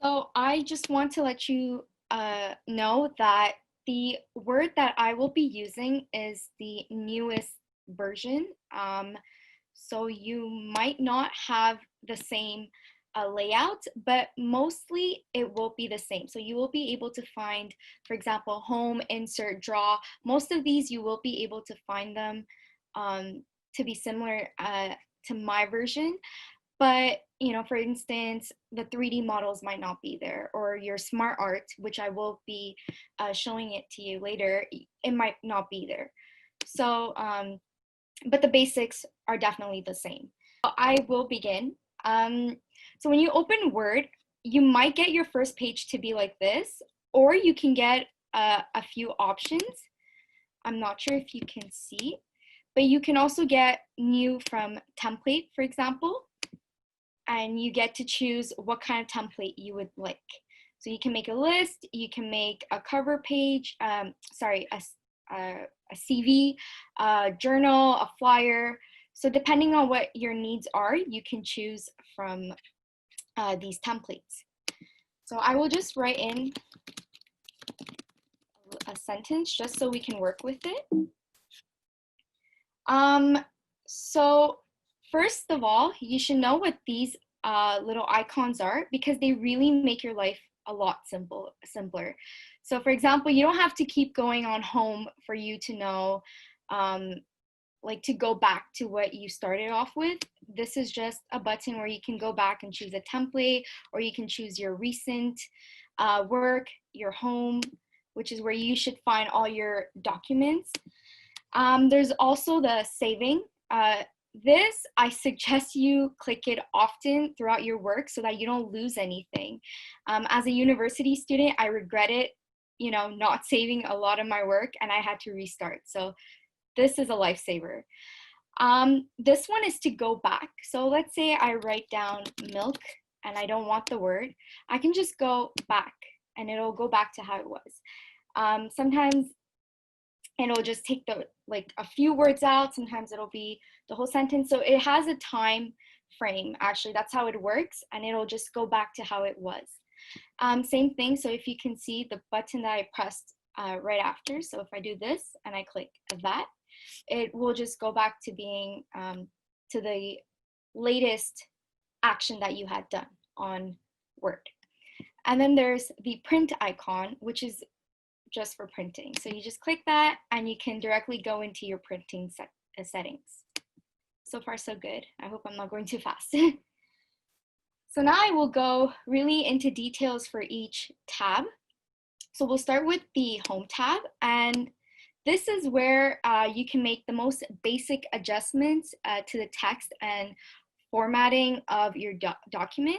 So I just want to let you know that the word that I will be using is the newest version. So you might not have the same layout, but mostly it will be the same. So you will be able to find, for example, home, insert, draw. Most of these you will be able to find them to be similar to my version. But, for instance, the 3D models might not be there, or your smart art, which I will be showing it to you later, it might not be there. So, but the basics are definitely the same. I will begin. So when you open Word, you might get your first page to be like this, or you can get a few options. I'm not sure if you can see, but you can also get new from template, for example, and you get to choose what kind of template you would like. So you can make a list, you can make a cover page, a CV, a journal, a flyer. So depending on what your needs are, you can choose from these templates. So I will just write in a sentence just so we can work with it. So first of all, you should know what these little icons are because they really make your life a lot simpler. So for example, you don't have to keep going on home for you to know, like to go back to what you started off with. This is just a button where you can go back and choose a template, or you can choose your recent work, your home, which is where you should find all your documents. There's also the saving. This, I suggest you click it often throughout your work so that you don't lose anything. As a university student, I regret it, not saving a lot of my work, and I had to restart. So this is a lifesaver. This one is to go back. So let's say I write down milk and I don't want the word. I can just go back and it'll go back to how it was. Sometimes it'll just take a few words out. Sometimes it'll be the whole sentence. So it has a time frame, actually. That's how it works. And it'll just go back to how it was. Same thing. So if you can see the button that I pressed right after. So if I do this and I click that, it will just go back to being to the latest action that you had done on Word. And then there's the print icon, which is just for printing. So you just click that and you can directly go into your printing settings. So far, so good. I hope I'm not going too fast. So now I will go really into details for each tab. So we'll start with the Home tab, and this is where you can make the most basic adjustments to the text and formatting of your document.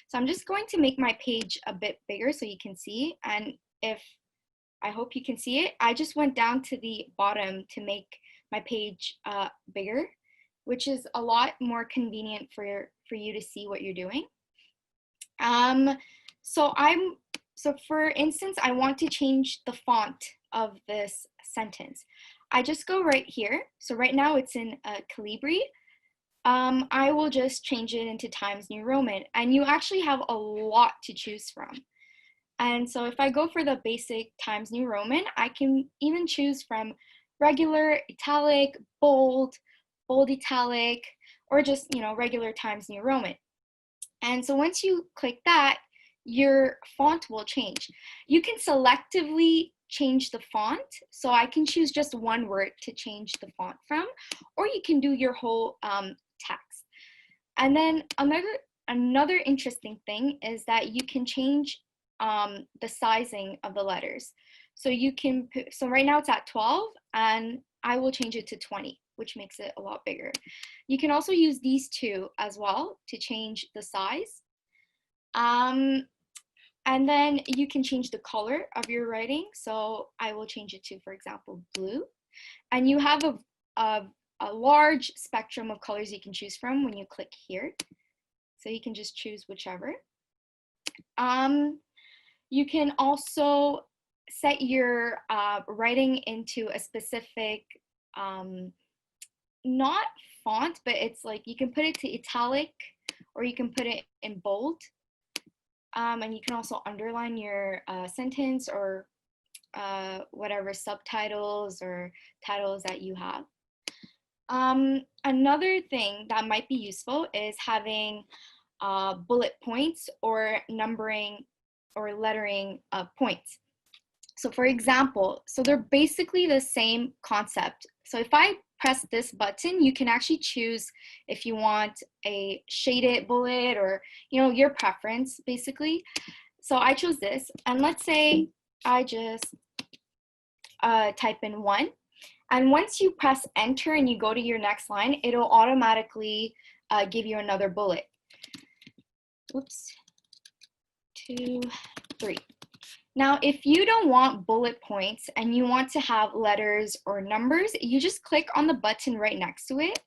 So I'm just going to make my page a bit bigger so you can see, and I hope you can see it. I just went down to the bottom to make my page bigger, which is a lot more convenient for you to see what you're doing. So for instance, I want to change the font of this sentence. I just go right here. So right now it's in Calibri. I will just change it into Times New Roman, and you actually have a lot to choose from. And so if I go for the basic Times New Roman, I can even choose from regular, italic, bold, bold italic, or just, regular Times New Roman. And so once you click that, your font will change. You can selectively change the font. So I can choose just one word to change the font from, or you can do your whole text. And then another interesting thing is that you can change the sizing of the letters. So so right now it's at 12 and I will change it to 20, which makes it a lot bigger. You can also use these two as well to change the size. And then you can change the color of your writing. So I will change it to, for example, blue. And you have a large spectrum of colors you can choose from when you click here. So you can just choose whichever. You can also set your writing into a specific, not font, but it's like you can put it to italic or you can put it in bold. And you can also underline your sentence or whatever subtitles or titles that you have. Another thing that might be useful is having bullet points or numbering or lettering points. So for example, so they're basically the same concept. So if I press this button, you can actually choose if you want a shaded bullet or, you know, your preference basically. So I chose this, and let's say I just type in 1. And once you press enter and you go to your next line, it'll automatically give you another bullet. Oops, 2, 3. Now, if you don't want bullet points and you want to have letters or numbers, you just click on the button right next to it,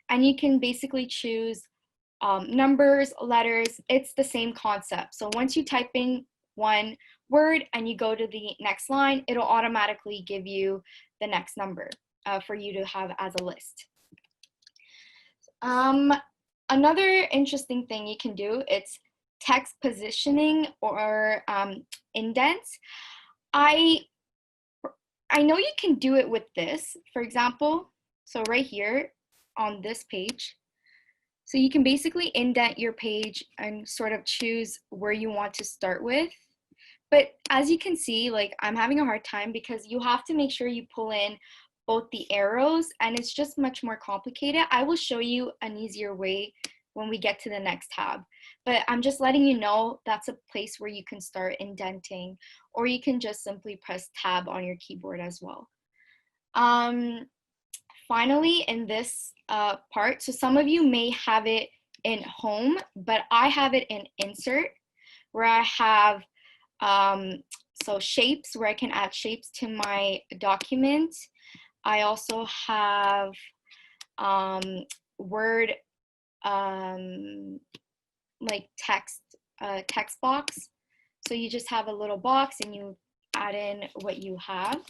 and you can basically choose numbers, letters. It's the same concept. So once you type in one word and you go to the next line, it'll automatically give you the next number for you to have as a list. Another interesting thing you can do, it's text positioning or indents. I know you can do it with this, for example. So right here on this page, so you can basically indent your page and sort of choose where you want to start with. But as you can see, like I'm having a hard time because you have to make sure you pull in both the arrows, and it's just much more complicated. I will show you an easier way when we get to the next tab. But I'm just letting you know that's a place where you can start indenting, or you can just simply press tab on your keyboard as well. Finally, in this part, so some of you may have it in home, but I have it in insert, where I have so shapes, where I can add shapes to my document. I also have word like text box. So you just have a little box and you add in what you have.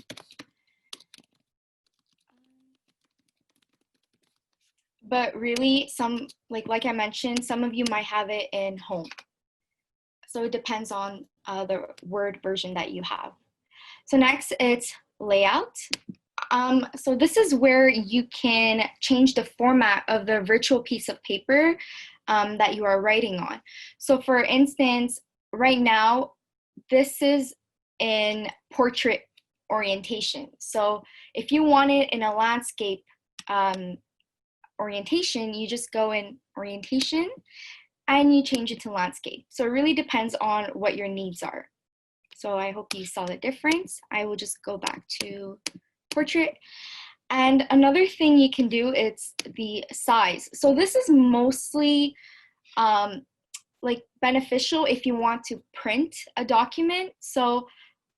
But really, some like I mentioned, some of you might have it in home. So it depends on the Word version that you have. So next, it's layout. So this is where you can change the format of the virtual piece of paper that you are writing on. So for instance, right now, this is in portrait orientation. So if you want it in a landscape orientation, you just go in orientation and you change it to landscape. So it really depends on what your needs are. So I hope you saw the difference. I will just go back to portrait. And another thing you can do is the size. So this is mostly like beneficial if you want to print a document. So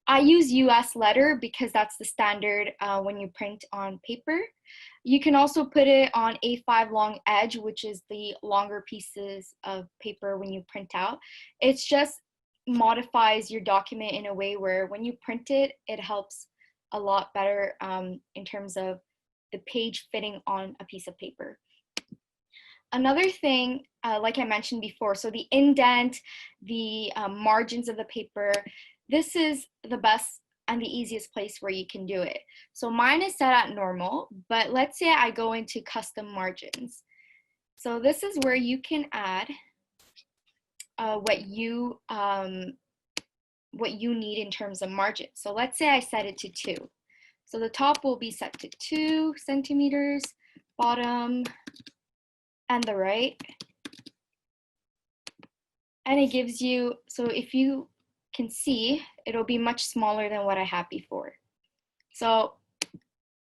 I use US letter because that's the standard when you print on paper. You can also put it on A5 long edge, which is the longer pieces of paper when you print out. It's just modifies your document in a way where when you print it, it helps a lot better in terms of the page fitting on a piece of paper. Another thing, like I mentioned before, so the indent, the margins of the paper, this is the best and the easiest place where you can do it. So mine is set at normal, but let's say I go into custom margins. So this is where you can add what you need in terms of margin. So let's say I set it to 2. So the top will be set to 2 centimeters, bottom and the right. And it gives you, so if you can see, it'll be much smaller than what I had before. So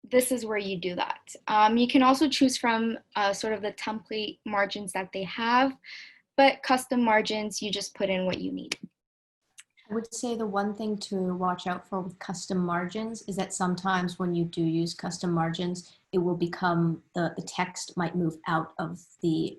this is where you do that. You can also choose from sort of the template margins that they have, but custom margins, you just put in what you need. I would say the one thing to watch out for with custom margins is that sometimes when you do use custom margins, it will become, the text might move out of the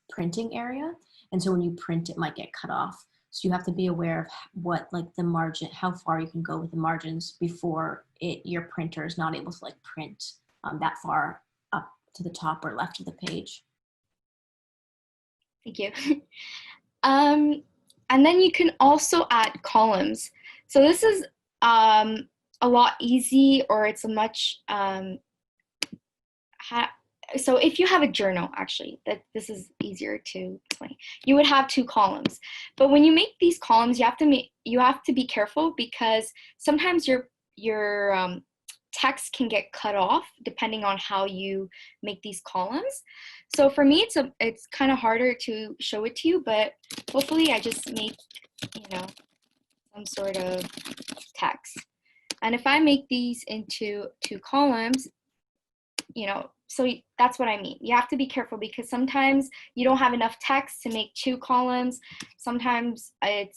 printing area. And so when you print, it might get cut off. So you have to be aware of what, like the margin, how far you can go with the margins before your printer is not able to like print that far up to the top or left of the page. Thank you. And then you can also add columns. So this is a lot easy, or it's a much so if you have a journal, actually, that this is easier to explain. You would have two columns, but when you make these columns, you have to be careful, because sometimes your text can get cut off depending on how you make these columns. So for me, it's kind of harder to show it to you, but hopefully I just make, some sort of text. And if I make these into two columns, so that's what I mean. You have to be careful, because sometimes you don't have enough text to make two columns. Sometimes it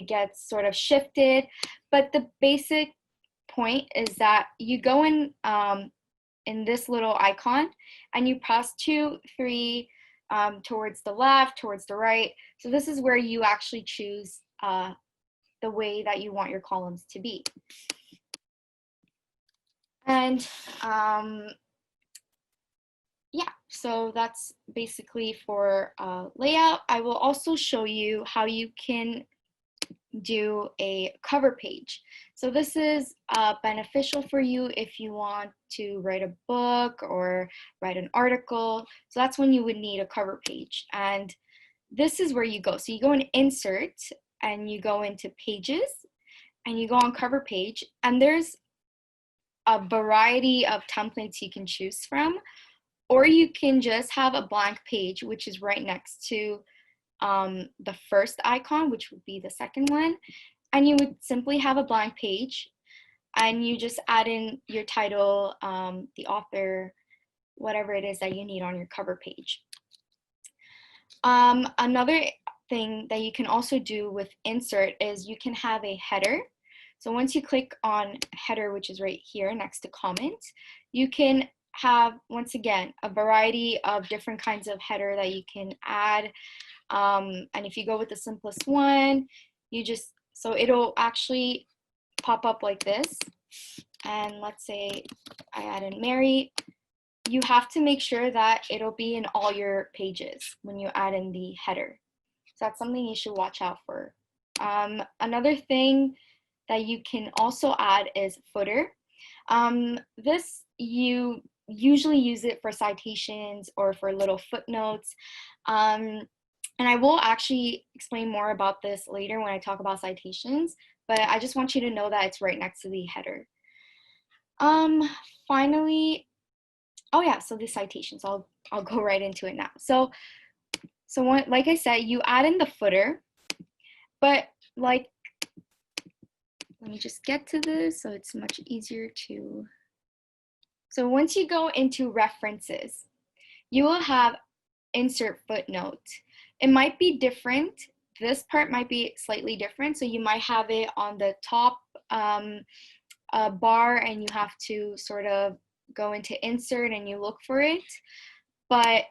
gets sort of shifted, but the basic point is that you go in this little icon, and you press 2, 3 towards the left, towards the right. So this is where you actually choose the way that you want your columns to be. And yeah, so that's basically for layout. I will also show you how you can do a cover page. So this is beneficial for you if you want to write a book or write an article. So that's when you would need a cover page. And this is where you go. So you go in Insert, and you go into Pages, and you go on Cover Page, and there's a variety of templates you can choose from, or you can just have a blank page, which is right next to the first icon, which would be the second one. And you would simply have a blank page, and you just add in your title, the author, whatever it is that you need on your cover page. Another thing that you can also do with Insert is you can have a header. So once you click on header, which is right here next to comment, you can have, once again, a variety of different kinds of header that you can add. And if you go with the simplest one, so it'll actually pop up like this. And let's say I add in Mary. You have to make sure that it'll be in all your pages when you add in the header. So that's something you should watch out for. Another thing that you can also add is footer. This, you usually use it for citations or for little footnotes. And I will actually explain more about this later when I talk about citations, but I just want you to know that it's right next to the header. Finally, oh yeah, so the citations, I'll go right into it now. So like I said, you add in the footer, but let me just get to this so it's much easier to. So once you go into references, you will have insert footnote. It might be different. This part might be slightly different. So you might have it on the top bar, and you have to sort of go into insert and you look for it. But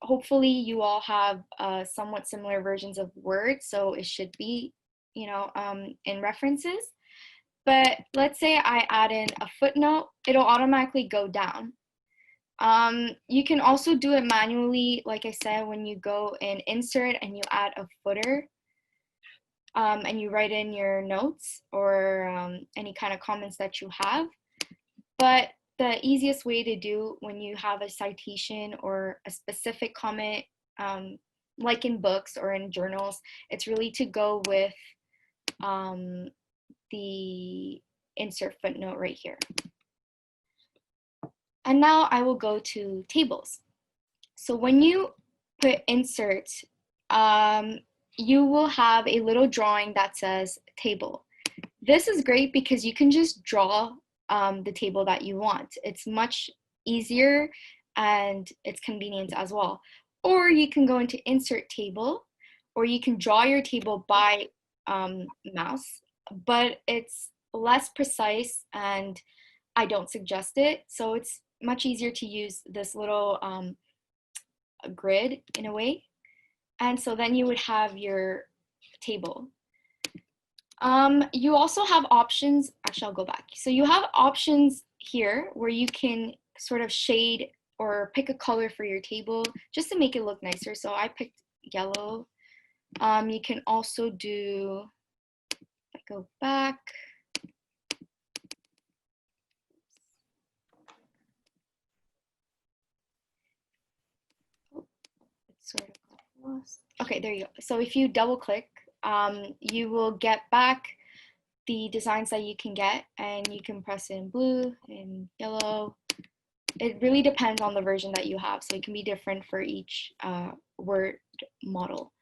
hopefully you all have somewhat similar versions of Word, so it should be, in references. But let's say I add in a footnote, it'll automatically go down. You can also do it manually, like I said, when you go in insert and you add a footer, and you write in your notes or any kind of comments that you have. But the easiest way to do when you have a citation or a specific comment, like in books or in journals, it's really to go with the insert footnote right here. And now I will go to tables. So when you put insert, you will have a little drawing that says table. This is great because you can just draw the table that you want. It's much easier and it's convenient as well. Or you can go into insert table, or you can draw your table by mouse, but it's less precise and I don't suggest it. So it's much easier to use this little grid in a way. And so then you would have your table. You also have options, actually I'll go back. So you have options here where you can sort of shade or pick a color for your table just to make it look nicer. So I picked yellow. You can also do, go back. Oh, it's sort of got lost. Okay, there you go. So if you double click, you will get back the designs that you can get, and you can press in blue and yellow. It really depends on the version that you have, so it can be different for each word model.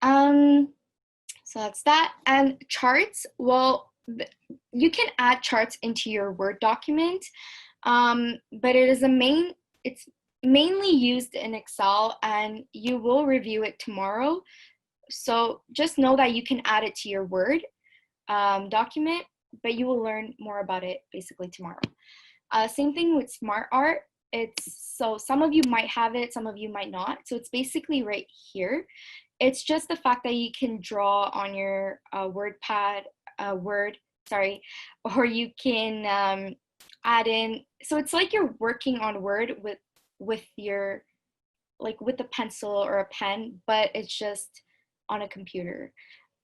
So that's that. And charts, well, you can add charts into your Word document, but it's mainly used in Excel, and you will review it tomorrow. So just know that you can add it to your Word document, but you will learn more about it basically tomorrow. Same thing with Smart Art. So some of you might have it, some of you might not. So it's basically right here. It's just the fact that you can draw on your sorry, or you can add in. So it's like you're working on Word with your, like with a pencil or a pen, but it's just on a computer.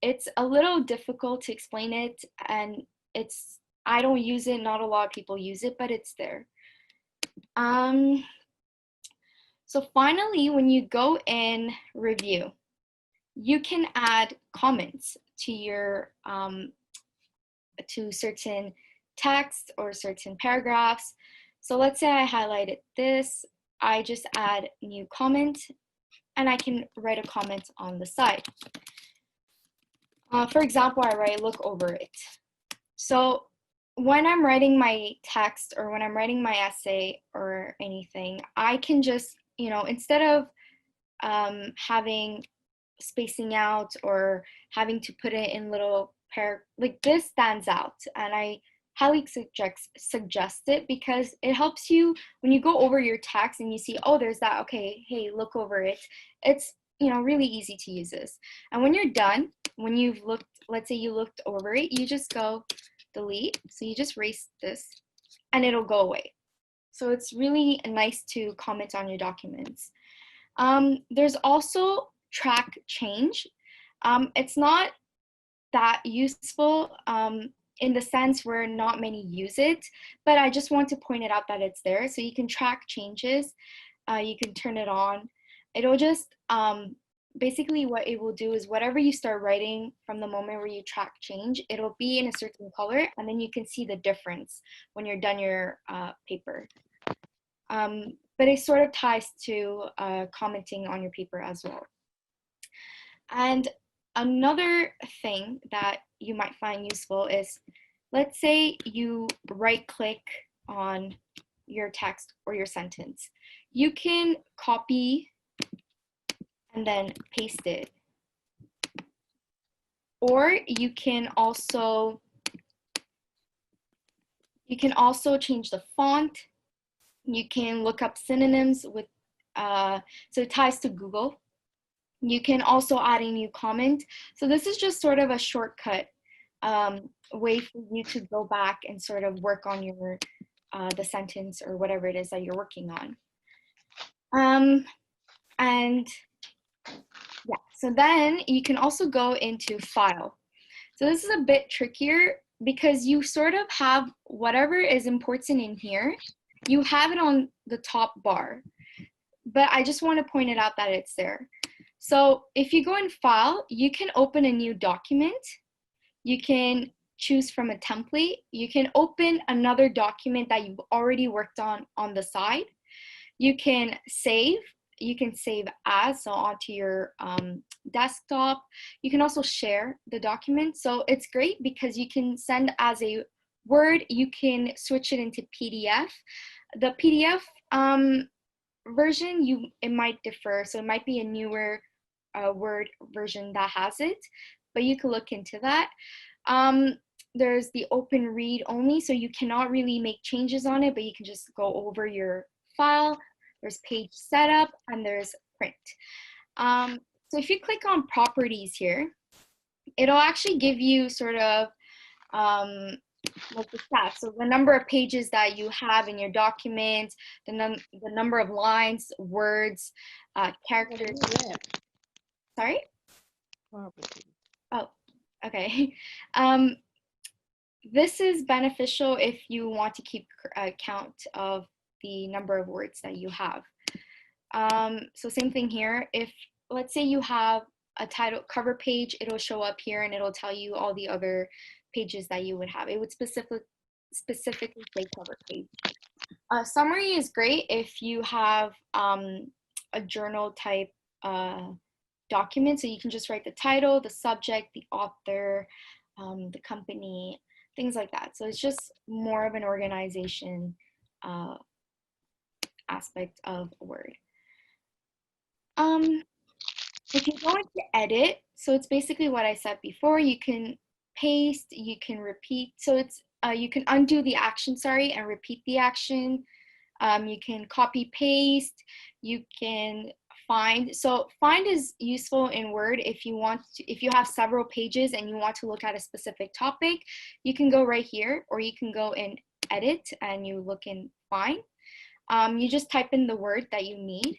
It's a little difficult to explain it, and I don't use it, not a lot of people use it, but it's there. So finally, when you go in review, you can add comments to your to certain text or certain paragraphs. So let's say I highlighted this, I just add new comment, and I can write a comment on the side. For example, I write look over it. So when I'm writing my text or when I'm writing my essay or anything, I can just, instead of having spacing out or having to put it in little like this stands out, and I highly suggest it because it helps you when you go over your text and you see, oh, there's that, okay, hey, look over it. It's really easy to use this. And when you're done, when you've looked, let's say you looked over it, you just go delete. So you just erase this and it'll go away. So it's really nice to comment on your documents. There's also track change. It's not that useful in the sense where not many use it, but I just want to point it out that it's there. So you can track changes, you can turn it on. It'll just, basically what it will do is whatever you start writing from the moment where you track change, it'll be in a certain color, and then you can see the difference when you're done your paper. But it sort of ties to commenting on your paper as well. And another thing that you might find useful is, let's say you right click on your text or your sentence. You can copy and then paste it. Or you can also change the font. You can look up synonyms with, so it ties to Google. You can also add a new comment. So this is just sort of a shortcut way for you to go back and sort of work on your the sentence or whatever it is that you're working on. And yeah, so then you can also go into file. So this is a bit trickier because you sort of have whatever is important in here, you have it on the top bar, but I just want to point it out that it's there. So if you go in file, you can open a new document. You can choose from a template. You can open another document that you've already worked on the side. You can save. You can save as, so onto your desktop. You can also share the document. So it's great because you can send as a Word. You can switch it into PDF. The PDF version, it might differ. So it might be a newer Word version that has it, but you can look into that. There's the open read only, so you cannot really make changes on it, but you can just go over your file. There's page setup and there's print. So if you click on properties here, it'll actually give you sort of like the stats. So the number of pages that you have in your document, the number of lines, words, characters. Sorry? property. Oh, okay. Um, this is beneficial if you want to keep count of the number of words that you have. So same thing here. If let's say you have a title cover page, it'll show up here and it'll tell you all the other pages that you would have. It would specifically say cover page. Summary is great if you have a journal type document, so you can just write the title, the subject, the author, the company, things like that. So it's just more of an organization uh, aspect of Word. If you go into edit, so it's basically what I said before. You can paste, you can repeat. So it's you can undo the action, sorry, and repeat the action. You can copy paste. You can find. So find is useful in Word if you want to, if you have several pages and you want to look at a specific topic. You can go right here, or you can go in edit and you look in find. You just type in the word that you need.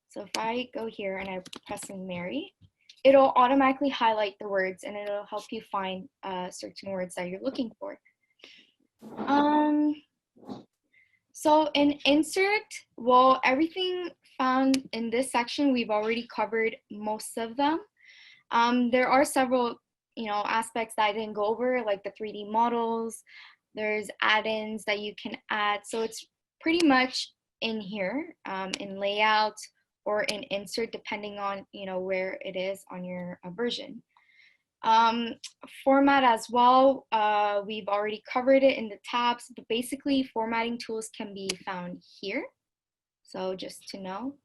So if I go here and I press in Mary, it'll automatically highlight the words and it'll help you find certain words that you're looking for. So in insert, well, everything found in this section, we've already covered most of them. There are several, aspects that I didn't go over, like the 3D models. There's add-ins that you can add. So it's pretty much in here, in layout or in insert, depending on, where it is on your version. Format as well, we've already covered it in the tabs, but basically formatting tools can be found here. So just to know.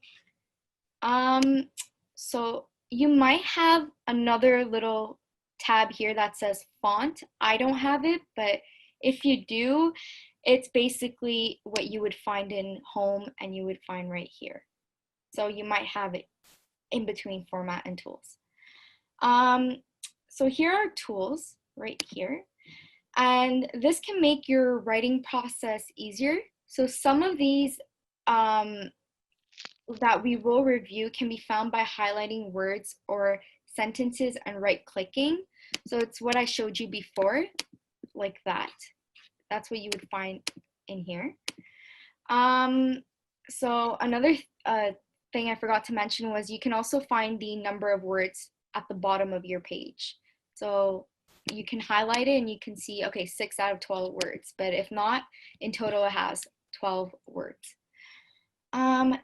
So you might have another little tab here that says font. I don't have it, but if you do, it's basically what you would find in home and you would find right here. So you might have it in between format and tools. So here are tools right here. And this can make your writing process easier. So some of these that we will review can be found by highlighting words or sentences and right-clicking. So it's what I showed you before, like that. That's what you would find in here. So another thing I forgot to mention was you can also find the number of words at the bottom of your page. So you can highlight it and you can see, okay, 6 out of 12 words, but if not, in total it has 12 words.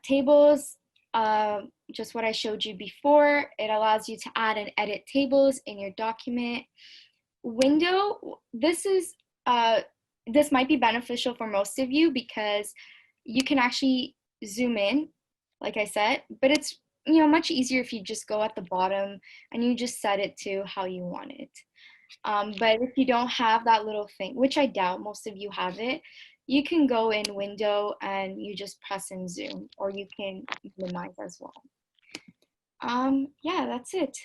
Tables, just what I showed you before. It allows you to add and edit tables in your document. Window, this might be beneficial for most of you because you can actually zoom in, like I said, but it's much easier if you just go at the bottom and you just set it to how you want it. But if you don't have that little thing, which I doubt most of you have it, you can go in window and you just press in zoom, or you can minimize as well. Yeah, that's it.